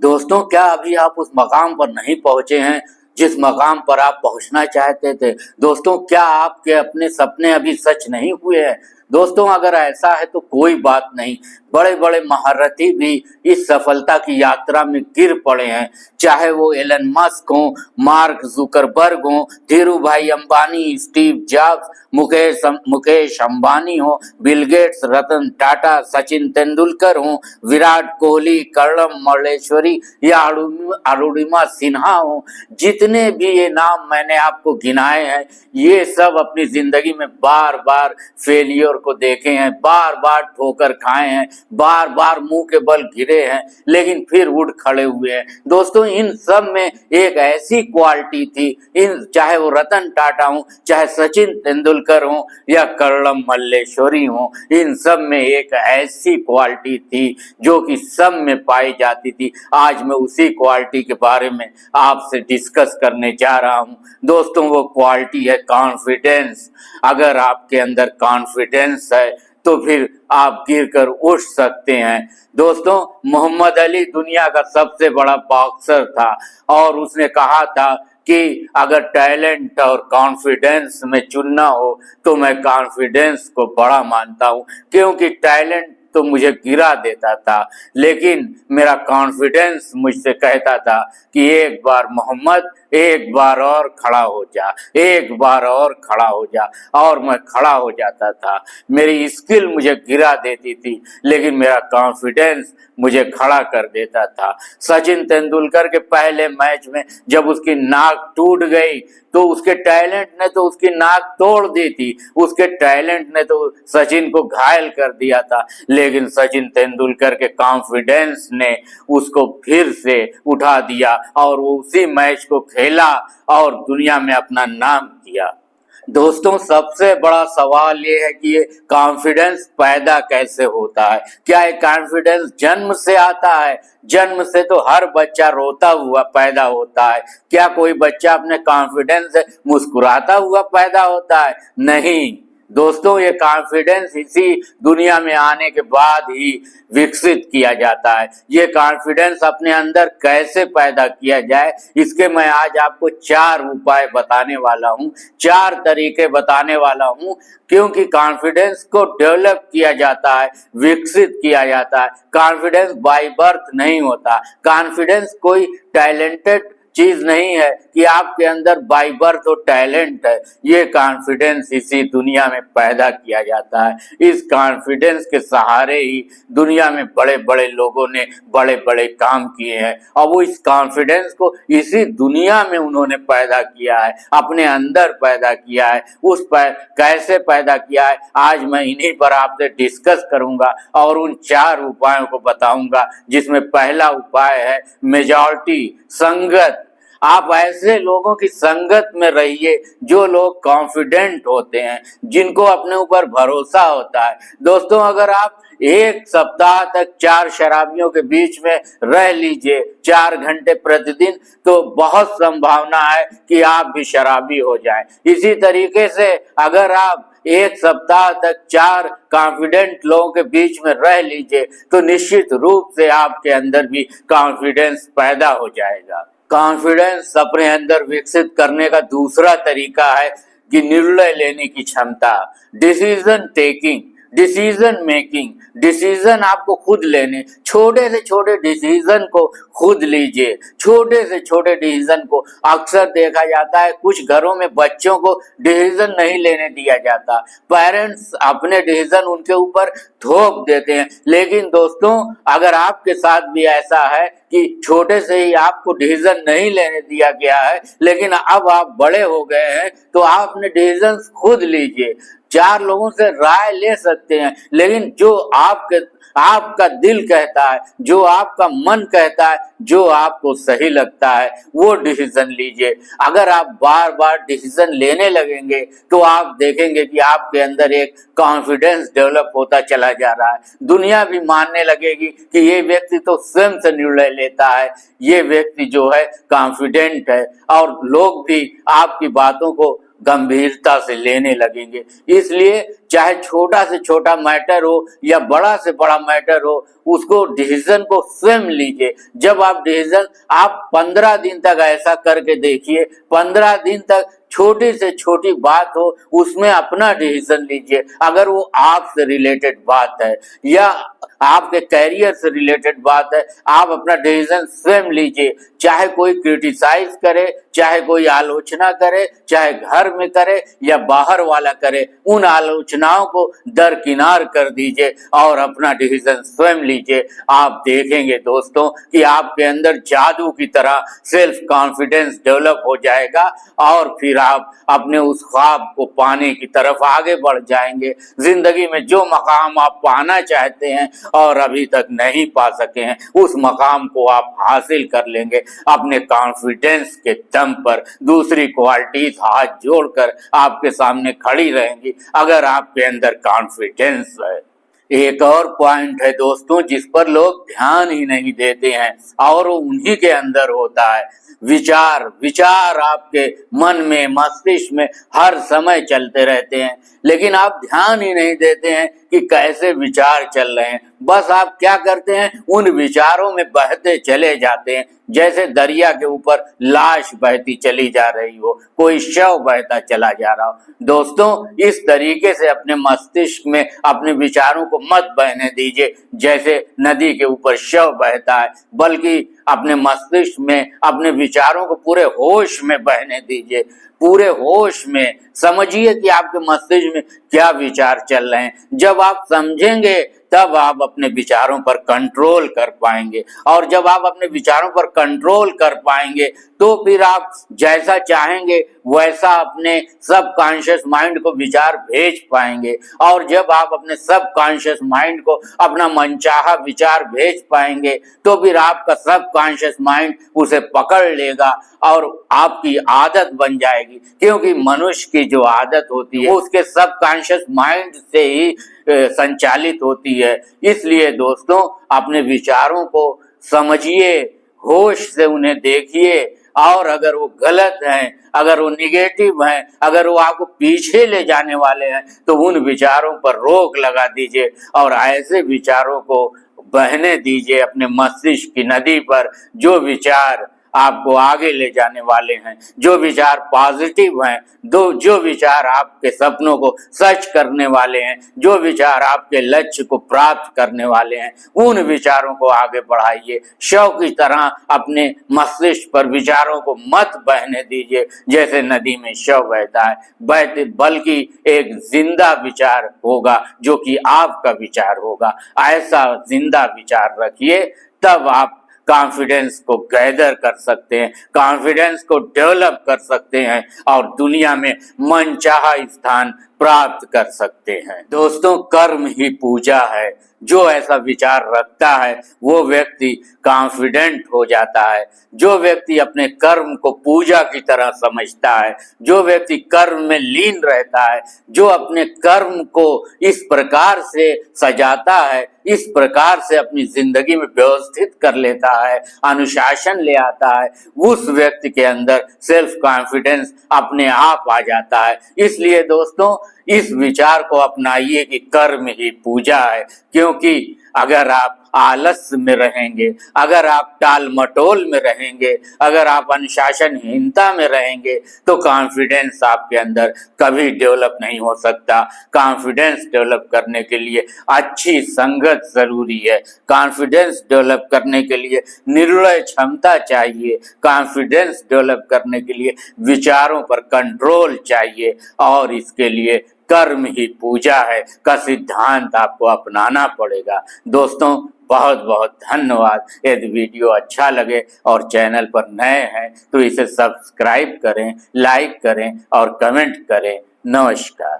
दोस्तों, क्या अभी आप उस मकाम पर नहीं पहुंचे हैं जिस मकाम पर आप पहुंचना चाहते थे? दोस्तों, क्या आपके अपने सपने अभी सच नहीं हुए हैं? दोस्तों, अगर ऐसा है तो कोई बात नहीं। बड़े बड़े महारथी भी इस सफलता की यात्रा में गिर पड़े हैं, चाहे वो एलन मस्क हो, मार्क जुकरबर्ग हो, धीरू भाई अंबानी, स्टीव जॉब्स, मुकेश अंबानी हो, बिल गेट्स, रतन टाटा, सचिन तेंदुलकर हो, विराट कोहली, कर्णम मल्लेश्वरी या अरुणिमा सिन्हा हो। जितने भी ये नाम मैंने आपको गिनाए हैं, ये सब अपनी जिंदगी में बार बार फेलियर को देखे हैं, बार बार ठोकर खाए हैं, बार बार मुंह के बल गिरे हैं, लेकिन फिर उठ खड़े हुए हैं। दोस्तों, इन सब में एक ऐसी क्वालिटी थी, इन चाहे वो रतन टाटा हो, चाहे सचिन तेंदुलकर हो या कर्णम मल्लेश्वरी हो, इन सब में एक ऐसी क्वालिटी थी जो कि सब में पाई जाती थी। आज मैं उसी क्वालिटी के बारे में आपसे डिस्कस करने जा रहा हूं। दोस्तों, वो क्वालिटी है कॉन्फिडेंस। अगर आपके अंदर कॉन्फिडेंस है तो फिर आप गिरकर उठ सकते हैं। दोस्तों, मोहम्मद अली दुनिया का सबसे बड़ा बॉक्सर था और उसने कहा था कि अगर टैलेंट और कॉन्फिडेंस में चुनना हो तो मैं कॉन्फिडेंस को बड़ा मानता हूं, क्योंकि टैलेंट तो मुझे गिरा देता था, लेकिन मेरा कॉन्फिडेंस मुझसे कहता था कि एक बार मोहम्मद, एक बार और खड़ा हो जा, एक बार और खड़ा हो जा, और मैं खड़ा हो जाता था। मेरी स्किल मुझे गिरा देती थी, लेकिन मेरा कॉन्फिडेंस मुझे खड़ा कर देता था। सचिन तेंदुलकर के पहले मैच में जब उसकी नाक टूट गई तो उसके टैलेंट ने तो उसकी नाक तोड़ दी थी, उसके टैलेंट ने तो सचिन को घायल कर दिया था, लेकिन सचिन तेंदुलकर के कॉन्फिडेंस ने उसको फिर से उठा दिया और वो उसी मैच को खेला और दुनिया में अपना नाम किया। दोस्तों, सबसे बड़ा सवाल ये है कि ये कॉन्फिडेंस पैदा कैसे होता है? क्या ये कॉन्फिडेंस जन्म से आता है? जन्म से तो हर बच्चा रोता हुआ पैदा होता है। क्या कोई बच्चा अपने कॉन्फिडेंस से मुस्कुराता हुआ पैदा होता है? नहीं दोस्तों, ये कॉन्फिडेंस इसी दुनिया में आने के बाद ही विकसित किया जाता है। ये कॉन्फिडेंस अपने अंदर कैसे पैदा किया जाए, इसके मैं आज आपको 4 उपाय बताने वाला हूँ, 4 तरीके बताने वाला हूँ, क्योंकि कॉन्फिडेंस को डेवलप किया जाता है, विकसित किया जाता है। कॉन्फिडेंस बाय बर्थ नहीं होता। कॉन्फिडेंस कोई टैलेंटेड चीज नहीं है कि आपके अंदर बाय बर्थ और टैलेंट है। ये कॉन्फिडेंस इसी दुनिया में पैदा किया जाता है। इस कॉन्फिडेंस के सहारे ही दुनिया में बड़े बड़े लोगों ने बड़े बड़े काम किए हैं, और वो इस कॉन्फिडेंस को इसी दुनिया में उन्होंने पैदा किया है, अपने अंदर पैदा किया है। उस पर कैसे पैदा किया है, आज मैं इन्हीं पर आपसे डिस्कस करूंगा और उन 4 उपायों को बताऊंगा, जिसमें पहला उपाय है मेजॉरिटी, संगत। आप ऐसे लोगों की संगत में रहिए जो लोग कॉन्फिडेंट होते हैं, जिनको अपने ऊपर भरोसा होता है। दोस्तों, अगर आप एक सप्ताह तक 4 शराबियों के बीच में रह लीजिए 4 घंटे प्रतिदिन, तो बहुत संभावना है कि आप भी शराबी हो जाएं। इसी तरीके से अगर आप एक सप्ताह तक 4 कॉन्फिडेंट लोगों के बीच में रह लीजिए तो निश्चित रूप से आपके अंदर भी कॉन्फिडेंस पैदा हो जाएगा। कॉन्फिडेंस अपने अंदर विकसित करने का दूसरा तरीका है कि निर्णय लेने की क्षमता, decision taking, decision making. Decision आपको खुद लेने, छोटे से छोटे डिसीजन को खुद लीजिए। छोटे से छोटे डिसीजन को अक्सर देखा जाता है कुछ घरों में बच्चों को डिसीजन नहीं लेने दिया जाता, पेरेंट्स अपने डिसीजन उनके ऊपर थोप देते हैं। लेकिन दोस्तों, अगर आपके साथ भी ऐसा है कि छोटे से ही आपको डिसीजन नहीं लेने दिया गया है, लेकिन अब आप बड़े हो गए हैं, तो आप अपने डिसीजन खुद लीजिए। 4 लोगों से राय ले सकते हैं, लेकिन जो आपका दिल कहता है, जो आपका मन कहता है, जो आपको सही लगता है, वो डिसीजन लीजिए। अगर आप बार बार डिसीजन लेने लगेंगे तो आप देखेंगे कि आपके अंदर एक कॉन्फिडेंस डेवलप होता चला जा रहा है। दुनिया भी मानने लगेगी कि ये व्यक्ति तो स्वयं से निर्णय लेता है, ये व्यक्ति जो है कॉन्फिडेंट है, और लोग भी आपकी बातों को गंभीरता से लेने लगेंगे। इसलिए चाहे छोटा से छोटा मैटर हो या बड़ा से बड़ा मैटर हो, उसको डिसीजन को स्वयं लीजिए। जब आप डिसीजन आप 15 दिन तक ऐसा करके देखिए, 15 दिन तक छोटी से छोटी बात हो उसमें अपना डिसीजन लीजिए। अगर वो आपसे रिलेटेड बात है या आपके कैरियर से रिलेटेड बात है, आप अपना डिसीजन स्वयं लीजिए। चाहे कोई क्रिटिसाइज करे, चाहे कोई आलोचना करे, चाहे घर में करे या बाहर वाला करे, उन आलोचनाओं को दरकिनार कर दीजिए और अपना डिसीजन स्वयं लीजिए। आप देखेंगे दोस्तों कि आपके अंदर जादू की तरह सेल्फ कॉन्फिडेंस डेवलप हो जाएगा और फिर आप अपने उस ख्वाब को पाने की तरफ आगे बढ़ जाएंगे। जिंदगी में जो मकाम आप पाना चाहते हैं और अभी तक नहीं पा सके हैं, उस मकाम को आप हासिल कर लेंगे अपने कॉन्फिडेंस के दम पर। दूसरी क्वालिटीज हाथ जोड़कर आपके सामने खड़ी रहेंगी अगर आपके अंदर कॉन्फिडेंस है। एक और पॉइंट है दोस्तों जिस पर लोग ध्यान ही नहीं देते हैं और वो उन्हीं के अंदर होता है विचार। विचार आपके मन में, मस्तिष्क में हर समय चलते रहते हैं, लेकिन आप ध्यान ही नहीं देते हैं कि कैसे विचार चल रहे हैं। बस आप क्या करते हैं, उन विचारों में बहते चले जाते हैं जैसे दरिया के ऊपर लाश बहती चली जा रही हो, कोई शव बहता चला जा रहा हो। दोस्तों, इस तरीके से अपने मस्तिष्क में अपने विचारों को मत बहने दीजिए जैसे नदी के ऊपर शव बहता है, बल्कि अपने मस्तिष्क में अपने विचारों को पूरे होश में बहने दीजिए। पूरे होश में समझिए कि आपके मस्तिष्क में क्या विचार चल रहे हैं। जब आप समझेंगे तब आप अपने विचारों पर कंट्रोल कर पाएंगे, और जब आप अपने विचारों पर कंट्रोल कर पाएंगे तो फिर आप जैसा चाहेंगे वैसा अपने सब कॉन्शियस माइंड को विचार भेज पाएंगे। और जब आप अपने सब कॉन्शियस माइंड को अपना मनचाहा विचार भेज पाएंगे तो फिर आपका सब कॉन्शियस माइंड उसे पकड़ लेगा और आपकी आदत बन जाएगी। क्योंकि मनुष्य की जो आदत होती है वो उसके सब कॉन्शियस माइंड से ही संचालित होती है। इसलिए दोस्तों, अपने विचारों को समझिए, होश से उन्हें देखिए, और अगर वो गलत हैं, अगर वो निगेटिव हैं, अगर वो आपको पीछे ले जाने वाले हैं तो उन विचारों पर रोक लगा दीजिए और ऐसे विचारों को बहने दीजिए अपने मस्तिष्क की नदी पर। जो विचार आपको आगे ले जाने वाले हैं, जो विचार पॉजिटिव हैं, जो विचार आपके सपनों को सच करने वाले हैं, जो विचार आपके लक्ष्य को प्राप्त करने वाले हैं, उन विचारों को आगे बढ़ाइए। शव की तरह अपने मस्तिष्क पर विचारों को मत बहने दीजिए जैसे नदी में शव बहता है, बल्कि एक जिंदा विचार होगा जो कि आपका विचार होगा। ऐसा जिंदा विचार रखिए, तब आप कॉन्फिडेंस को गैदर कर सकते हैं, कॉन्फिडेंस को डेवलप कर सकते हैं और दुनिया में मनचाहा स्थान प्राप्त कर सकते हैं। दोस्तों, कर्म ही पूजा है। जो ऐसा विचार रखता है वो व्यक्ति कॉन्फिडेंट हो जाता है। जो व्यक्ति अपने कर्म को पूजा की तरह समझता है, जो व्यक्ति कर्म में लीन रहता है, जो अपने कर्म को इस प्रकार से सजाता है, इस प्रकार से अपनी जिंदगी में व्यवस्थित कर लेता है, अनुशासन ले आता है, उस व्यक्ति के अंदर सेल्फ कॉन्फिडेंस अपने आप आ जाता है। इसलिए दोस्तों, इस विचार को अपनाइए कि कर्म ही पूजा है। क्योंकि अगर आप आलस्य में रहेंगे, अगर आप टाल मटोल में रहेंगे, अगर आप अनुशासनहीनता में रहेंगे तो कॉन्फिडेंस आपके अंदर कभी डेवलप नहीं हो सकता। कॉन्फिडेंस डेवलप करने के लिए अच्छी संगत जरूरी है। कॉन्फिडेंस डेवलप करने के लिए निर्णय क्षमता चाहिए। कॉन्फिडेंस डेवलप करने के लिए विचारों पर कंट्रोल चाहिए, और इसके लिए कर्म ही पूजा है का सिद्धांत आपको अपनाना पड़ेगा। दोस्तों, बहुत बहुत धन्यवाद। यदि वीडियो अच्छा लगे और चैनल पर नए हैं तो इसे सब्सक्राइब करें, लाइक करें और कमेंट करें। नमस्कार।